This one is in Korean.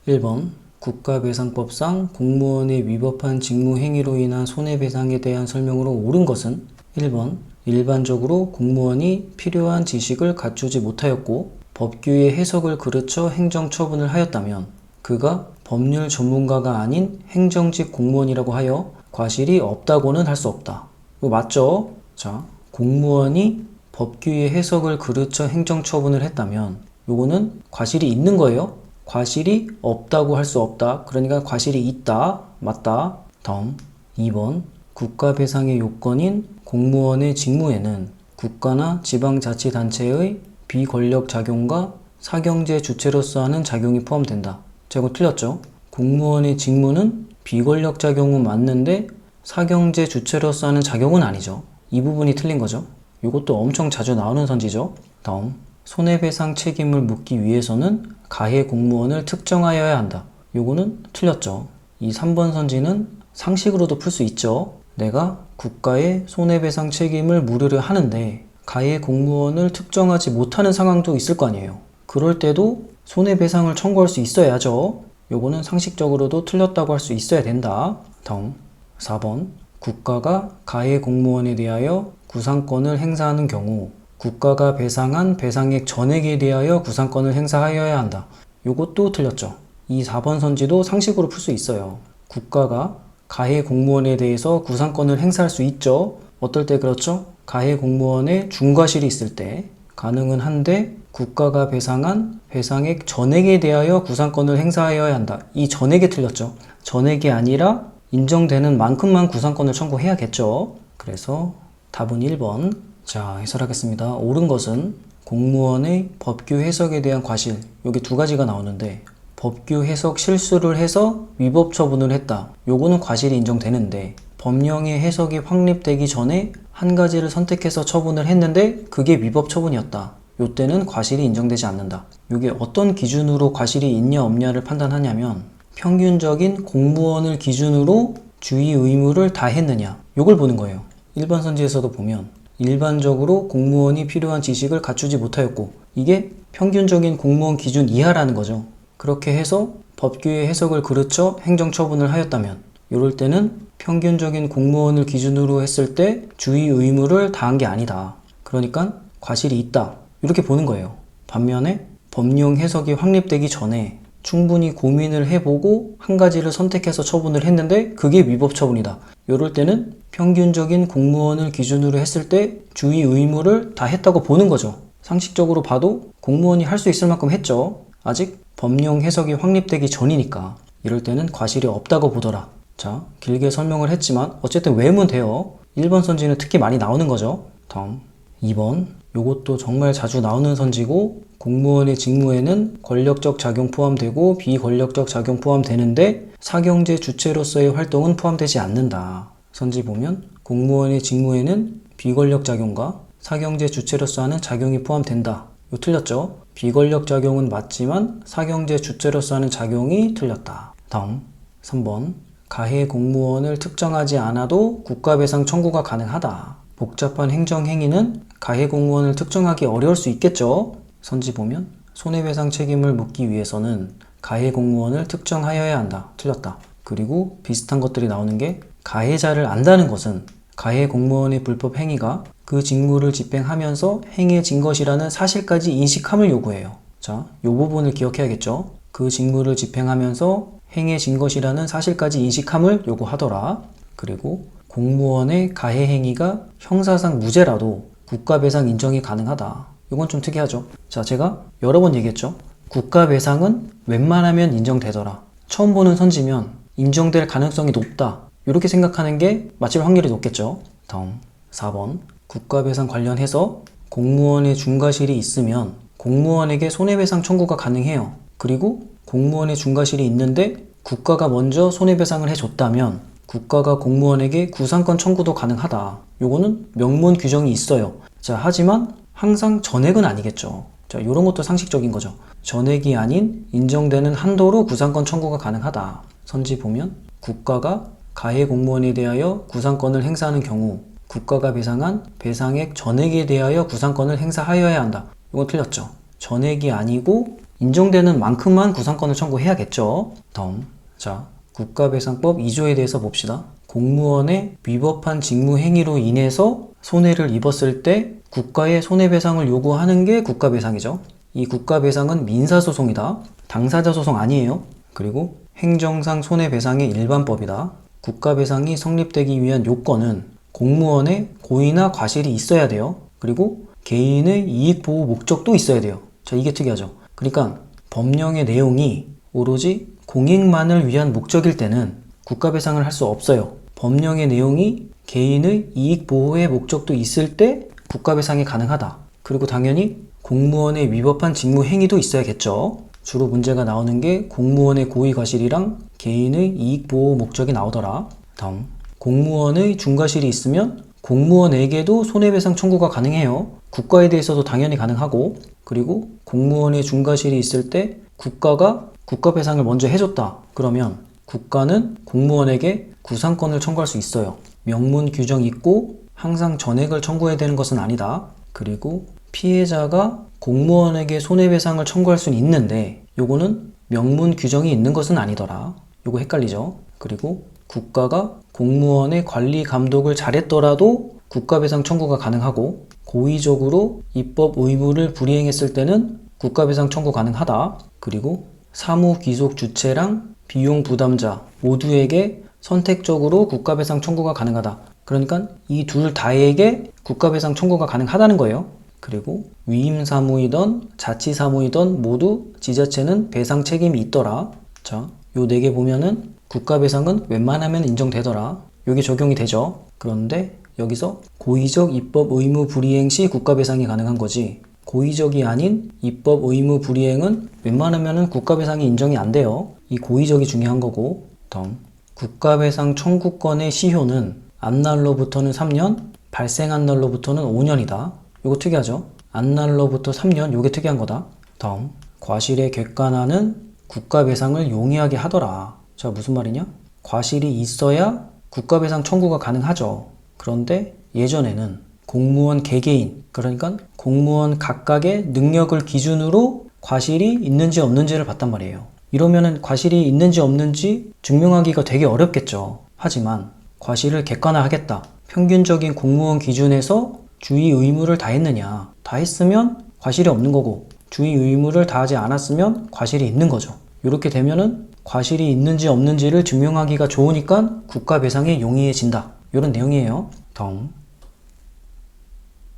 1번 국가배상법상 공무원이 위법한 직무행위로 인한 손해배상에 대한 설명으로 옳은 것은 1번 일반적으로 공무원이 필요한 지식을 갖추지 못하였고 법규의 해석을 그르쳐 행정처분을 하였다면 그가 법률 전문가가 아닌 행정직 공무원이라고 하여 과실이 없다고는 할 수 없다. 이거 맞죠? 자, 공무원이 법규의 해석을 그르쳐 행정처분을 했다면 요거는 과실이 있는 거예요. 과실이 없다고 할 수 없다. 그러니까 과실이 있다. 맞다. 다음 2번 국가배상의 요건인 공무원의 직무에는 국가나 지방자치단체의 비권력 작용과 사경제 주체로서 하는 작용이 포함된다. 자, 이거 틀렸죠? 공무원의 직무는 비권력 작용은 맞는데 사경제 주체로서 하는 작용은 아니죠. 이 부분이 틀린 거죠. 이것도 엄청 자주 나오는 선지죠. 다음 손해배상 책임을 묻기 위해서는 가해 공무원을 특정하여야 한다. 요거는 틀렸죠. 이 3번 선지는 상식으로도 풀 수 있죠. 내가 국가에 손해배상 책임을 물으려 하는데 가해 공무원을 특정하지 못하는 상황도 있을 거 아니에요. 그럴 때도 손해배상을 청구할 수 있어야죠. 요거는 상식적으로도 틀렸다고 할 수 있어야 된다. 다음 4번 국가가 가해 공무원에 대하여 구상권을 행사하는 경우 국가가 배상한 배상액 전액에 대하여 구상권을 행사하여야 한다. 요것도 틀렸죠. 이 4번 선지도 상식으로 풀 수 있어요. 국가가 가해 공무원에 대해서 구상권을 행사할 수 있죠. 어떨 때 그렇죠? 가해 공무원의 중과실이 있을 때 가능은 한데 국가가 배상한 배상액 전액에 대하여 구상권을 행사하여야 한다. 이 전액이 틀렸죠. 전액이 아니라 인정되는 만큼만 구상권을 청구해야겠죠. 그래서 답은 1번. 자, 해설하겠습니다. 옳은 것은 공무원의 법규 해석에 대한 과실, 여기 두 가지가 나오는데 법규 해석 실수를 해서 위법 처분을 했다. 요거는 과실이 인정되는데 법령의 해석이 확립되기 전에 한 가지를 선택해서 처분을 했는데 그게 위법 처분이었다. 요때는 과실이 인정되지 않는다. 이게 어떤 기준으로 과실이 있냐 없냐를 판단하냐면 평균적인 공무원을 기준으로 주의 의무를 다 했느냐, 요걸 보는 거예요. 일반 선지에서도 보면 일반적으로 공무원이 필요한 지식을 갖추지 못하였고 이게 평균적인 공무원 기준 이하라는 거죠. 그렇게 해서 법규의 해석을 그르쳐 행정처분을 하였다면 이럴 때는 평균적인 공무원을 기준으로 했을 때 주의 의무를 다한 게 아니다. 그러니까 과실이 있다. 이렇게 보는 거예요. 반면에 법령 해석이 확립되기 전에 충분히 고민을 해보고 한 가지를 선택해서 처분을 했는데 그게 위법 처분이다. 이럴 때는 평균적인 공무원을 기준으로 했을 때 주의 의무를 다 했다고 보는 거죠. 상식적으로 봐도 공무원이 할 수 있을 만큼 했죠. 아직 법령 해석이 확립되기 전이니까 이럴 때는 과실이 없다고 보더라. 자, 길게 설명을 했지만 어쨌든 외우면 돼요. 1번 선지는 특히 많이 나오는 거죠. 다음 2번, 요것도 정말 자주 나오는 선지고 공무원의 직무에는 권력적 작용 포함되고 비권력적 작용 포함되는데 사경제 주체로서의 활동은 포함되지 않는다. 선지 보면 공무원의 직무에는 비권력 작용과 사경제 주체로서 하는 작용이 포함된다. 이거 틀렸죠? 비권력 작용은 맞지만 사경제 주체로서 하는 작용이 틀렸다. 다음 3번 가해 공무원을 특정하지 않아도 국가배상 청구가 가능하다. 복잡한 행정행위는 가해 공무원을 특정하기 어려울 수 있겠죠? 선지 보면 손해배상 책임을 묻기 위해서는 가해 공무원을 특정하여야 한다. 틀렸다. 그리고 비슷한 것들이 나오는 게 가해자를 안다는 것은 가해 공무원의 불법 행위가 그 직무를 집행하면서 행해진 것이라는 사실까지 인식함을 요구해요. 자, 이 부분을 기억해야겠죠? 그 직무를 집행하면서 행해진 것이라는 사실까지 인식함을 요구하더라. 그리고 공무원의 가해 행위가 형사상 무죄라도 국가배상 인정이 가능하다. 이건 좀 특이하죠. 자, 제가 여러 번 얘기했죠. 국가배상은 웬만하면 인정되더라. 처음 보는 선지면 인정될 가능성이 높다. 이렇게 생각하는 게 맞을 확률이 높겠죠. 다음 4번 국가배상 관련해서 공무원의 중과실이 있으면 공무원에게 손해배상 청구가 가능해요. 그리고 공무원의 중과실이 있는데 국가가 먼저 손해배상을 해줬다면 국가가 공무원에게 구상권 청구도 가능하다. 요거는 명문 규정이 있어요. 자, 하지만 항상 전액은 아니겠죠. 자, 이런 것도 상식적인 거죠. 전액이 아닌 인정되는 한도로 구상권 청구가 가능하다. 선지 보면 국가가 가해 공무원에 대하여 구상권을 행사하는 경우 국가가 배상한 배상액 전액에 대하여 구상권을 행사하여야 한다. 이건 틀렸죠. 전액이 아니고 인정되는 만큼만 구상권을 청구해야겠죠. 다음, 자, 국가배상법 2조에 대해서 봅시다. 공무원의 위법한 직무행위로 인해서 손해를 입었을 때 국가에 손해배상을 요구하는 게 국가배상이죠. 이 국가배상은 민사소송이다. 당사자 소송 아니에요. 그리고 행정상 손해배상의 일반법이다. 국가배상이 성립되기 위한 요건은 공무원의 고의나 과실이 있어야 돼요. 그리고 개인의 이익보호 목적도 있어야 돼요. 자, 이게 특이하죠. 그러니까 법령의 내용이 오로지 공익만을 위한 목적일 때는 국가배상을 할 수 없어요. 법령의 내용이 개인의 이익보호의 목적도 있을 때 국가배상이 가능하다. 그리고 당연히 공무원의 위법한 직무행위도 있어야겠죠. 주로 문제가 나오는 게 공무원의 고의과실이랑 개인의 이익보호 목적이 나오더라. 다음, 공무원의 중과실이 있으면 공무원에게도 손해배상 청구가 가능해요. 국가에 대해서도 당연히 가능하고, 그리고 공무원의 중과실이 있을 때 국가가 국가배상을 먼저 해줬다. 그러면 국가는 공무원에게 구상권을 청구할 수 있어요. 명문 규정이 있고 항상 전액을 청구해야 되는 것은 아니다. 그리고 피해자가 공무원에게 손해배상을 청구할 수는 있는데 요거는 명문 규정이 있는 것은 아니더라. 요거 헷갈리죠? 그리고 국가가 공무원의 관리 감독을 잘했더라도 국가배상 청구가 가능하고, 고의적으로 입법 의무를 불이행했을 때는 국가배상 청구 가능하다. 그리고 사무 귀속 주체랑 비용 부담자 모두에게 선택적으로 국가배상 청구가 가능하다. 그러니까 이 둘 다에게 국가배상 청구가 가능하다는 거예요. 그리고 위임사무이든 자치사무이든 모두 지자체는 배상 책임이 있더라. 자, 요 4개 보면은 국가배상은 웬만하면 인정되더라. 요게 적용이 되죠. 그런데 여기서 고의적 입법 의무 불이행 시 국가배상이 가능한 거지, 고의적이 아닌 입법 의무 불이행은 웬만하면 국가배상이 인정이 안 돼요. 이 고의적이 중요한 거고. 다음, 국가배상 청구권의 시효는 안날로부터는 3년, 발생한 날로부터는 5년이다. 요거 특이하죠? 안날로부터 3년, 요게 특이한 거다. 다음, 과실의 객관화는 국가배상을 용이하게 하더라. 자, 무슨 말이냐? 과실이 있어야 국가배상 청구가 가능하죠. 그런데 예전에는 공무원 개개인, 그러니까 공무원 각각의 능력을 기준으로 과실이 있는지 없는지를 봤단 말이에요. 이러면은 과실이 있는지 없는지 증명하기가 되게 어렵겠죠. 하지만 과실을 객관화하겠다. 평균적인 공무원 기준에서 주의 의무를 다했느냐? 다 했으면 과실이 없는 거고, 주의 의무를 다하지 않았으면 과실이 있는 거죠. 이렇게 되면은 과실이 있는지 없는지를 증명하기가 좋으니까 국가배상이 용이해진다. 이런 내용이에요. 다음,